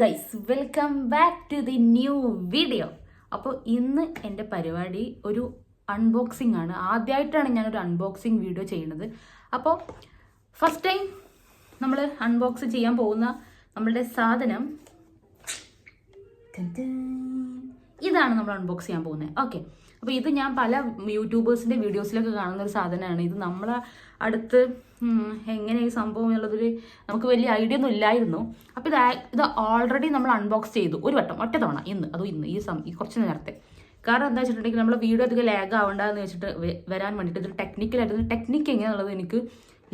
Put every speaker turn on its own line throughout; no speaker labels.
Guys, welcome back to the new video. അപ്പോൾ ഇന്ന് എൻ്റെ പരിപാടി ഒരു അൺബോക്സിംഗ് ആണ്. ആദ്യമായിട്ടാണ് ഞാനൊരു അൺബോക്സിംഗ് വീഡിയോ ചെയ്യുന്നത്. അപ്പോൾ ഫസ്റ്റ് ടൈം നമ്മൾ അൺബോക്സ് ചെയ്യാൻ പോകുന്ന നമ്മളുടെ സാധനം ഇതാണ്. നമ്മൾ അൺബോക്സ് ചെയ്യാൻ പോകുന്നത്. ഓക്കെ, അപ്പോൾ ഇത് ഞാൻ പല യൂട്യൂബേഴ്സിൻ്റെ വീഡിയോസിലൊക്കെ കാണുന്ന ഒരു സാധനമാണ്. ഇത് നമ്മളെ അടുത്ത് എങ്ങനെ ഈ സംഭവം എന്നുള്ളതൊരു നമുക്ക് വലിയ ഐഡിയ ഒന്നും ഇല്ലായിരുന്നു. അപ്പോൾ ഇത് ഓൾറെഡി നമ്മൾ അൺബോക്സ് ചെയ്തു ഒരു വട്ടം, ഒറ്റ തവണ, ഇന്ന് ഈ കുറച്ച് നേരത്തെ. കാരണം എന്താ വെച്ചിട്ടുണ്ടെങ്കിൽ നമ്മൾ വീഡിയോ അധികം ലാഗ് ആവണ്ടെന്ന് വെച്ചിട്ട് വരാൻ വേണ്ടിയിട്ട് ഇതൊരു ടെക്നിക്ക് എങ്ങനെയാണെന്നുള്ളത് എനിക്ക്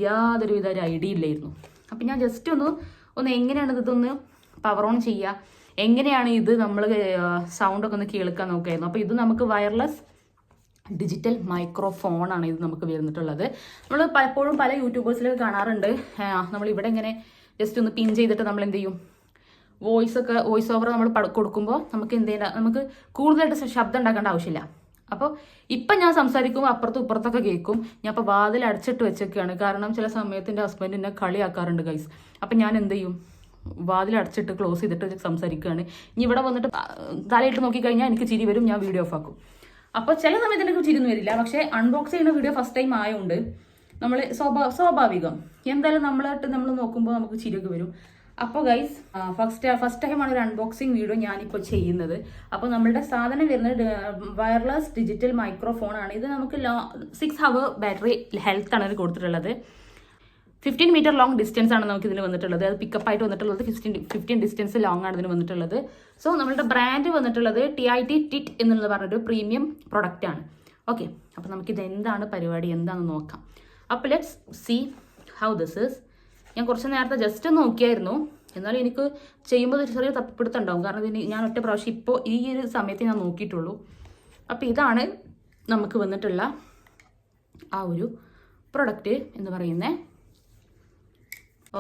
യാതൊരുവിധ ഒരു ഐഡിയ ഇല്ലായിരുന്നു. അപ്പം ഞാൻ ജസ്റ്റ് ഒന്ന് എങ്ങനെയാണ് ഇതൊന്ന് പവർ ഓൺ ചെയ്യുക, എങ്ങനെയാണ് ഇത് നമ്മൾ സൗണ്ടൊക്കെ ഒന്ന് കേൾക്കാൻ നോക്കുകയായിരുന്നു. അപ്പോൾ ഇത് നമുക്ക് വയർലെസ് ഡിജിറ്റൽ മൈക്രോഫോണാണ് ഇത് നമുക്ക് വരുന്നിട്ടുള്ളത്. നമ്മൾ പലപ്പോഴും പല യൂട്യൂബേഴ്സിലൊക്കെ കാണാറുണ്ട്. നമ്മൾ ഇവിടെ ഇങ്ങനെ ജസ്റ്റ് ഒന്ന് പിൻ ചെയ്തിട്ട് നമ്മൾ എന്ത് ചെയ്യും, വോയിസ് ഓവർ നമ്മൾ കൊടുക്കുമ്പോൾ നമുക്ക് എന്ത് ചെയ്യണ്ട, നമുക്ക് കൂടുതലായിട്ട് ശബ്ദം ഉണ്ടാക്കേണ്ട ആവശ്യമില്ല. അപ്പോൾ ഇപ്പം ഞാൻ സംസാരിക്കുമ്പോൾ അപ്പുറത്തും ഇപ്പുറത്തൊക്കെ കേൾക്കും. ഞാൻ ഇപ്പോൾ വാതിൽ അടച്ചിട്ട് വെച്ചൊക്കെയാണ്. കാരണം ചില സമയത്ത് എൻ്റെ ഹസ്ബൻഡ് എന്നെ കളിയാക്കാറുണ്ട് ഗൈസ്. അപ്പം ഞാൻ എന്ത് ചെയ്യും, വാതിൽ അടച്ചിട്ട് ക്ലോസ് ചെയ്തിട്ട് സംസാരിക്കുകയാണ്. ഇനി ഇവിടെ വന്നിട്ട് തലയിട്ട് നോക്കിക്കഴിഞ്ഞാൽ എനിക്ക് ചിരി വരും, ഞാൻ വീഡിയോ ഓഫ് ആക്കും. അപ്പോൾ ചില സമയത്ത് എനിക്ക് ചിരിയൊന്നും വരില്ല. പക്ഷേ അൺബോക്സ് ചെയ്യുന്ന വീഡിയോ ഫസ്റ്റ് ടൈം ആയതുകൊണ്ട് നമ്മൾ സ്വാഭാവികം എന്തായാലും നമ്മൾ നോക്കുമ്പോൾ നമുക്ക് ചിരിയൊക്കെ വരും. അപ്പോൾ ഗൈസ്, ഫസ്റ്റ് ടൈമാണ് ഒരു അൺബോക്സിങ് വീഡിയോ ഞാനിപ്പോൾ ചെയ്യുന്നത്. അപ്പോൾ നമ്മളുടെ സാധനം വരുന്നത് വയർലെസ് ഡിജിറ്റൽ മൈക്രോഫോൺ ആണ്. ഇത് നമുക്ക് 6 hour ബാറ്ററി ഹെൽത്ത് ആണ് കൊടുത്തിട്ടുള്ളത്. 15 meter ലോങ് ഡിസ്റ്റൻസ് ആണ് നമുക്ക് ഇതിന് വന്നിട്ടുള്ളത്. അത് പിക്കപ്പ് ആയിട്ട് വന്നിട്ടുള്ളത് 15 ഡിസ്റ്റൻസ് ലോങ് ആണ് ഇതിന് വന്നിട്ടുള്ളത്. സോ നമ്മളുടെ ബ്രാൻഡ് വന്നിട്ടുള്ളത് TIT ടിറ്റ് എന്നുള്ള പറഞ്ഞൊരു പ്രീമിയം പ്രൊഡക്റ്റ് ആണ്. ഓക്കെ, അപ്പോൾ നമുക്കിത് എന്താണ് പരിപാടി എന്താണെന്ന് നോക്കാം. അപ്പോൾ let's see how this is. ഞാൻ കുറച്ച് നേരത്തെ ജസ്റ്റ് നോക്കിയായിരുന്നു, എന്നാലും എനിക്ക് ചെയ്യുമ്പോൾ ഒരു ചെറിയ തപ്പിപ്പിടുത്തം ഉണ്ടാവും. കാരണം ഇതിന് ഞാൻ ഒറ്റ പ്രാവശ്യം ഇപ്പോൾ ഈ ഒരു സമയത്ത് ഞാൻ നോക്കിയിട്ടുള്ളൂ. അപ്പോൾ ഇതാണ് നമുക്ക് വന്നിട്ടുള്ള ആ ഒരു പ്രൊഡക്റ്റ് എന്ന് പറയുന്നത്.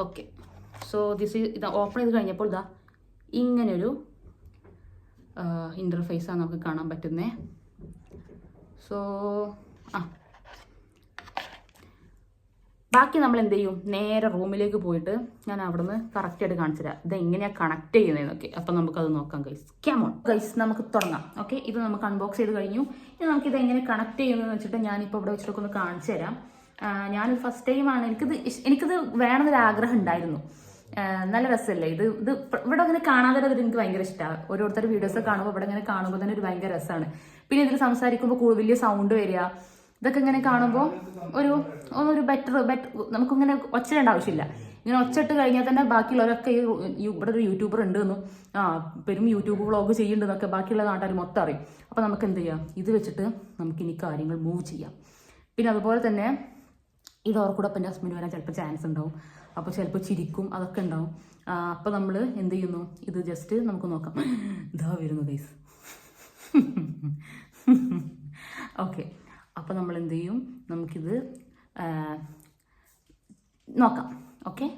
ഓക്കെ, സോ ഇത് ഓപ്പൺ ചെയ്ത് കഴിഞ്ഞപ്പോൾ ഇതാ ഇങ്ങനൊരു ഇൻ്റർഫേസാണ് നമുക്ക് കാണാൻ പറ്റുന്നത്. സോ ബാക്കി നമ്മൾ എന്ത് ചെയ്യും, നേരെ റൂമിലേക്ക് പോയിട്ട് ഞാൻ അവിടെ നിന്ന് കറക്റ്റായിട്ട് കാണിച്ചു തരാം ഇത് എങ്ങനെയാണ് കണക്ട് ചെയ്യുന്നതെന്നൊക്കെ. അപ്പം നമുക്കത് നോക്കാം ഗൈസ്. ക്യാമോൺ ഗൈസ്, നമുക്ക് തുടങ്ങാം. ഓക്കെ, ഇത് നമുക്ക് അൺബോക്സ് ചെയ്ത് കഴിഞ്ഞു. ഇനി നമുക്കിത് എങ്ങനെ കണക്ട് ചെയ്യുന്നതെന്ന് വെച്ചിട്ട് ഞാനിപ്പോൾ ഇവിടെ വെച്ചിട്ടൊക്കെ ഒന്ന് കാണിച്ചു തരാം. ഞാൻ ഫസ്റ്റ് ടൈമാണ്, എനിക്കിത് വേണമെന്നൊരു ആഗ്രഹം ഉണ്ടായിരുന്നു. നല്ല രസമല്ലേ ഇത് ഇവിടെ അങ്ങനെ കാണാതെ എനിക്ക് ഭയങ്കര ഇഷ്ടമാണ്. ഓരോരുത്തരുടെ വീഡിയോസ് കാണുമ്പോൾ ഇവിടെ ഇങ്ങനെ കാണുമ്പോൾ തന്നെ ഒരു ഭയങ്കര രസമാണ്. പിന്നെ ഇതിൽ സംസാരിക്കുമ്പോൾ വലിയ സൗണ്ട് വരിക, ഇതൊക്കെ ഇങ്ങനെ കാണുമ്പോൾ ഒരു ബെറ്റർ നമുക്കിങ്ങനെ ഒച്ചയിടേണ്ട ആവശ്യമില്ല. ഇങ്ങനെ ഒച്ചിട്ട് കഴിഞ്ഞാൽ തന്നെ ബാക്കിയുള്ളവരൊക്കെ ഇവിടെ ഒരു യൂട്യൂബർ ഉണ്ട് എന്നും പെരും യൂട്യൂബ് വ്ളോഗ് ചെയ്യുന്നുണ്ടെന്നൊക്കെ ബാക്കിയുള്ള നാട്ടുകാർ മൊത്തം അറിയും. അപ്പോൾ നമുക്ക് എന്ത് ചെയ്യാം, ഇത് വെച്ചിട്ട് നമുക്കിനി കാര്യങ്ങൾ മൂവ് ചെയ്യാം. പിന്നെ അതുപോലെ തന്നെ ഇത് ഓർക്കൂടെ അപ്പം എൻ്റെ ഹസ്ബൻഡ് വരാൻ ചിലപ്പോൾ ചാൻസ് ഉണ്ടാവും. അപ്പോൾ ചിലപ്പോൾ ചിരിക്കും, അതൊക്കെ ഉണ്ടാവും. അപ്പോൾ നമ്മൾ എന്ത് ചെയ്യുന്നു, ഇത് ജസ്റ്റ് നമുക്ക് നോക്കാം. ഇതാ വരുന്നു ഗൈസ്. ഓക്കെ, അപ്പോൾ നമ്മൾ എന്ത് ചെയ്യും, നമുക്കിത് നോക്കാം. ഓക്കെ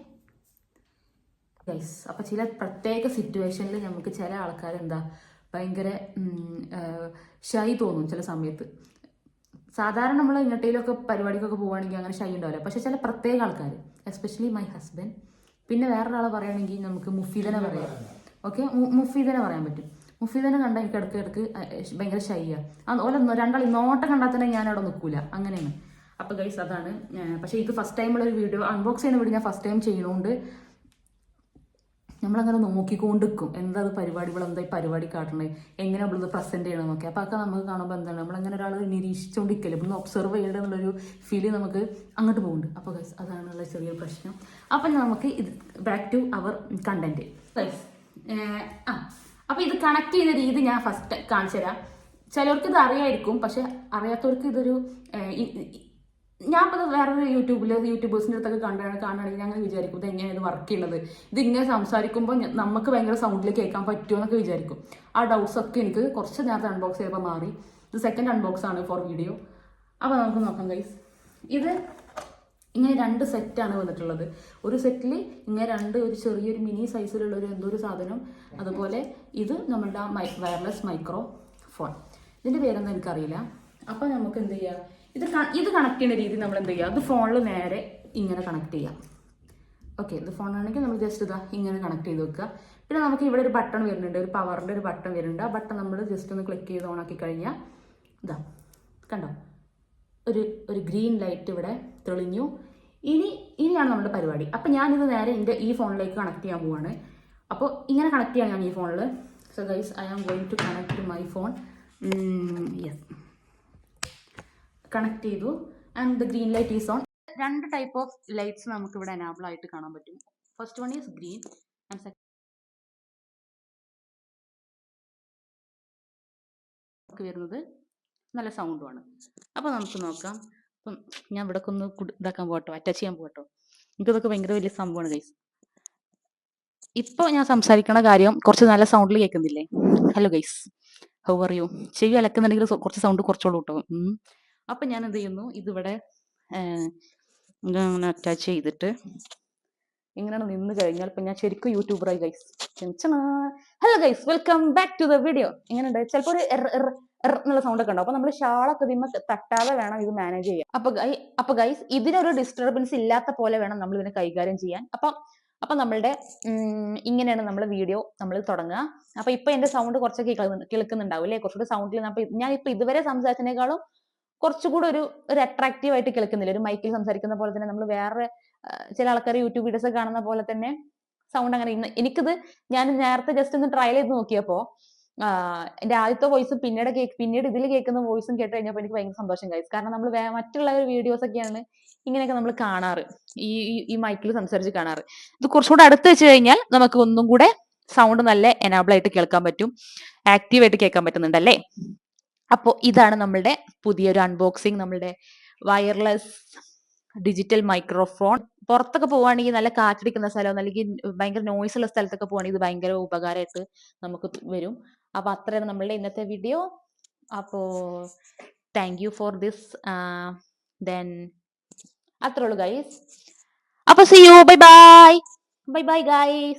ഗൈസ്, അപ്പോൾ ചില പ്രത്യേക സിറ്റുവേഷനിൽ നമുക്ക് ചില ആൾക്കാർ ഭയങ്കര ഷൈ തോന്നും ചില സമയത്ത്. സാധാരണ നമ്മൾ ഇങ്ങോട്ടേലൊക്കെ പരിപാടിക്കൊക്കെ പോവുകയാണെങ്കിൽ അങ്ങനെ ഷൈ ഉണ്ടാവില്ല. പക്ഷേ ചില പ്രത്യേക ആൾക്കാർ, എസ്പെഷ്യലി മൈ ഹസ്ബൻഡ്, പിന്നെ വേറൊരാളെ പറയുകയാണെങ്കിൽ നമുക്ക് മുഫീദനെ പറയാം. ഓക്കെ, മുഫീദനെ പറയാൻ പറ്റും. മുഫീദനെ കണ്ടാൽ എനിക്ക് ഇടയ്ക്ക് ഭയങ്കര ഷൈയാണ്. രണ്ടാൾ നോട്ടം കണ്ടാൽ തന്നെ ഞാൻ അവിടെ നിൽക്കൂല, അങ്ങനെയാണ്. അപ്പോൾ ഗൈസ് അതാണ്. പക്ഷേ ഇത് ഫസ്റ്റ് ടൈമുള്ള ഒരു വീഡിയോ, അൺബോക്സ് ചെയ്യുന്ന വീഡിയോ ഞാൻ ഫസ്റ്റ് ടൈം ചെയ്യുന്നതുകൊണ്ട് നമ്മളങ്ങനെ നോക്കിക്കൊണ്ടിരിക്കും എന്താ പരിപാടികൾ, എന്താ ഈ പരിപാടി കാട്ടണേ, എങ്ങനെ നമ്മളിത് പ്രസൻറ്റ് ചെയ്യണമെന്നൊക്കെ. അപ്പോൾ അതൊക്കെ നമുക്ക് കാണുമ്പോൾ എന്താണ്, നമ്മളങ്ങനെ ഒരാൾ നിരീക്ഷിച്ചുകൊണ്ടിരിക്കല്ലേ, ഇവിടുന്ന് ഒബ്സർവ് ചെയ്യണം എന്നുള്ളൊരു ഫീല് നമുക്ക് അങ്ങോട്ട് പോകുന്നുണ്ട്. അപ്പോൾ ഗൈസ് അതാണുള്ള ചെറിയൊരു പ്രശ്നം. അപ്പം നമുക്ക് ഇത് back to our content guys. അപ്പോൾ ഇത് കണക്ട് ചെയ്യുന്ന രീതി ഞാൻ ഫസ്റ്റ് കാണിച്ചു തരാം. ചിലർക്ക് ഇത് അറിയായിരിക്കും, പക്ഷെ അറിയാത്തവർക്ക് ഇതൊരു ഞാൻ ഇപ്പോൾ വേറൊരു യൂട്യൂബേഴ്സിൻ്റെ അടുത്തൊക്കെ കാണുകയാണെങ്കിൽ ഞാൻ അങ്ങനെ വിചാരിക്കും ഇത് എങ്ങനെയാണ് ഇത് വർക്ക് ചെയ്യുന്നത്, ഇത് ഇങ്ങനെ സംസാരിക്കുമ്പോൾ നമുക്ക് ഭയങ്കര സൗണ്ടിൽ കേൾക്കാൻ പറ്റുമോ എന്നൊക്കെ വിചാരിക്കും. ആ ഡൗട്ട്സ് ഒക്കെ എനിക്ക് കുറച്ച് നേരത്തെ അൺബോക്സ് ചെയ്തപ്പോൾ മാറി. ഇത് സെക്കൻഡ് അൺബോക്സ് ആണ് ഫോർ വീഡിയോ. അപ്പോൾ നമുക്ക് നോക്കാം ഗൈസ്. ഇത് ഇങ്ങനെ 2 സെറ്റാണ് വന്നിട്ടുള്ളത്. ഒരു സെറ്റിൽ ഇങ്ങനെ ഒരു ചെറിയൊരു മിനി സൈസിലുള്ള ഒരു സാധനം, അതുപോലെ ഇത് നമ്മളുടെ വയർലെസ് മൈക്രോ ഫോൺ. ഇതിൻ്റെ പേരൊന്നും എനിക്കറിയില്ല. അപ്പോൾ നമുക്ക് എന്ത് ചെയ്യാം, ഇത് കണക്ട് ചെയ്യുന്ന രീതി നമ്മൾ എന്ത് ചെയ്യുക, ഇത് ഫോണിൽ നേരെ ഇങ്ങനെ കണക്ട് ചെയ്യാം. ഓക്കെ, ഇത് ഫോണാണെങ്കിൽ നമ്മൾ ജസ്റ്റ് ഇങ്ങനെ കണക്ട് ചെയ്ത് വെക്കുക. പിന്നെ നമുക്ക് ഇവിടെ ഒരു ബട്ടൺ വരുന്നുണ്ട്, ഒരു പവറിൻ്റെ ഒരു ബട്ടൺ വരുന്നുണ്ട്. ആ ബട്ടൺ നമ്മൾ ജസ്റ്റ് ഒന്ന് ക്ലിക്ക് ചെയ്ത് ഓൺ ആക്കി കഴിഞ്ഞാൽ ഇതാ കണ്ടോ, ഒരു ഒരു ഗ്രീൻ ലൈറ്റ് ഇവിടെ തെളിഞ്ഞു. ഇനിയാണ് നമ്മുടെ പരിപാടി. അപ്പം ഞാനിത് നേരെ എൻ്റെ ഈ ഫോണിലേക്ക് കണക്ട് ചെയ്യാൻ പോവാണ്. അപ്പോൾ ഇങ്ങനെ കണക്ട് ചെയ്യാം ഞാൻ ഈ ഫോണിൽ. So guys, I am going to connect to my phone. Yes, connect ചെയ്തു and the green light is on. 2 type of lights നമുക്ക് ഇവിടെ എനാബിൾ ആയിട്ട് കാണാൻ പറ്റും. First one is green and second വരുന്നത് നല്ല സൗണ്ടുമാണ്. അപ്പോൾ നമുക്ക് നോക്കാം. അപ്പം ഞാൻ ഇവിടെ ഒന്ന് ഇതാക്കാൻ പോകട്ടോ, അറ്റാച്ച് ചെയ്യാൻ പോകട്ടോ. എനിക്കിതൊക്കെ ഭയങ്കര വലിയ സംഭവമാണ് ഗൈസ്. ഇപ്പോൾ ഞാൻ സംസാരിക്കണ കാര്യം കുറച്ച് നല്ല സൗണ്ടിൽ കേൾക്കുന്നില്ലേ? Hello guys, how are you? ചെവി അലക്കുന്നുണ്ടെങ്കിൽ കുറച്ച് സൗണ്ട് കുറച്ചോളൂ കേട്ടോ. അപ്പം ഞാൻ എന്ത് ചെയ്യുന്നു, ഇതിവിടെ ഇങ്ങനെ അറ്റാച്ച് ചെയ്തിട്ട് ഇങ്ങനെയാണ് നിന്ന് കഴിഞ്ഞാൽ ഇപ്പം ഞാൻ ശരിക്കും യൂട്യൂബറായി guys. Hello guys, welcome back to the video. എങ്ങനെയുണ്ട്? ചിലപ്പോൾ ഒരു എന്നുള്ള സൗണ്ട് ഒക്കെ ഉണ്ടാവും. അപ്പൊ നമ്മൾ ഷാളൊക്കെ ഇതിന്മേൽ തട്ടാതെ വേണം ഇത് മാനേജ് ചെയ്യാൻ. അപ്പൊ ഗൈസ്, ഇതിനൊരു ഡിസ്റ്റർബൻസ് ഇല്ലാത്ത പോലെ വേണം നമ്മൾ ഇതിനെ കൈകാര്യം ചെയ്യാൻ. അപ്പൊ നമ്മളുടെ ഇങ്ങനെയാണ് നമ്മൾ വീഡിയോ നമ്മൾ തുടങ്ങുക. അപ്പൊ ഇപ്പൊ എന്റെ സൗണ്ട് കുറച്ചൊക്കെ കേൾക്കുന്നുണ്ടാവും അല്ലേ? കുറച്ചുകൂടി സൗണ്ടിൽ ഞാൻ ഇപ്പൊ ഇതുവരെ സംസാരിച്ചതിനേക്കാളും കുറച്ചുകൂടി ഒരു അട്രാക്റ്റീവ് ആയിട്ട് കേൾക്കുന്നില്ല. ഒരു മൈക്കിൽ സംസാരിക്കുന്ന പോലെ തന്നെ നമ്മൾ വേറെ ചില ആൾക്കാർ യൂട്യൂബ് വീഡിയോസ് ഒക്കെ കാണുന്ന പോലെ തന്നെ സൗണ്ട് അങ്ങനെ. എനിക്കിത് ഞാൻ നേരത്തെ ജസ്റ്റ് ഒന്ന് ട്രയൽ ചെയ്ത് നോക്കിയപ്പോൾ എന്റെ ആദ്യത്തെ വോയിസും പിന്നീട് ഇതിൽ കേൾക്കുന്ന വോയിസും കേട്ട് കഴിഞ്ഞപ്പോൾ എനിക്ക് ഭയങ്കര സന്തോഷം ഗൈസ്. കാരണം നമ്മൾ മറ്റുള്ള വീഡിയോസ് ഒക്കെയാണ് ഇങ്ങനെയൊക്കെ നമ്മൾ കാണാറ്, ഈ മൈക്കിൽ സംസാരിച്ച് കാണാറ്. ഇത് കുറച്ചുകൂടെ അടുത്ത് വെച്ച് കഴിഞ്ഞാൽ നമുക്ക് ഒന്നും കൂടെ സൗണ്ട് നല്ല എനാബിൾ ആയിട്ട് കേൾക്കാൻ പറ്റും, ആക്റ്റീവായിട്ട് കേൾക്കാൻ പറ്റുന്നുണ്ടല്ലേ? അപ്പോൾ ഇതാണ് നമ്മളുടെ പുതിയൊരു അൺബോക്സിങ്, നമ്മളുടെ വയർലെസ് ഡിജിറ്റൽ മൈക്രോഫോൺ. പുറത്തൊക്കെ പോവുകയാണെങ്കിൽ നല്ല കാറ്റടിക്കുന്ന സ്ഥലം, അല്ലെങ്കിൽ ഭയങ്കര നോയ്സ് ഉള്ള സ്ഥലത്തൊക്കെ പോവുകയാണെങ്കിൽ ഇത് ഭയങ്കര ഉപകാരമായിട്ട് നമുക്ക് വരും. അപ്പൊ അത്രയാണ് നമ്മളുടെ ഇന്നത്തെ വീഡിയോ. അപ്പോ thank you for this. Then അത്രേ ഉള്ളൂ ഗൈസ്. അപ്പൊ see you, bye bye, bye bye guys.